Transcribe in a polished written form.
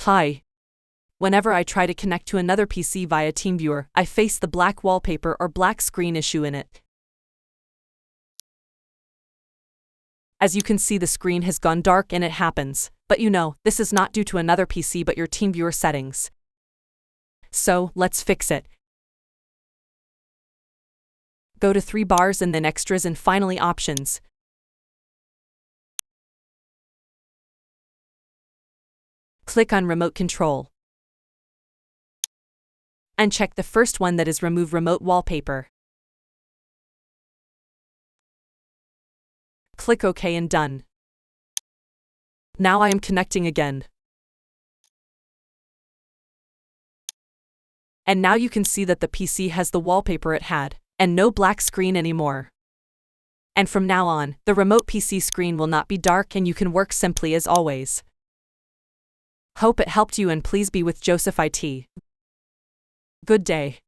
Hi. Whenever I try to connect to another PC via Teamviewer, I face the black wallpaper or black screen issue in it. As you can see, the screen has gone dark and it happens, but this is not due to another PC but your Teamviewer settings. So, let's fix it. Go to 3 bars and then Extras and finally Options. Click on Remote Control. And check the first one, that is Remove Remote Wallpaper. Click OK and Done. Now I am connecting again. And now you can see that the PC has the wallpaper it had, and no black screen anymore. And from now on, the remote PC screen will not be dark and you can work simply as always. Hope it helped you, and please be with Joseph IT. Good day.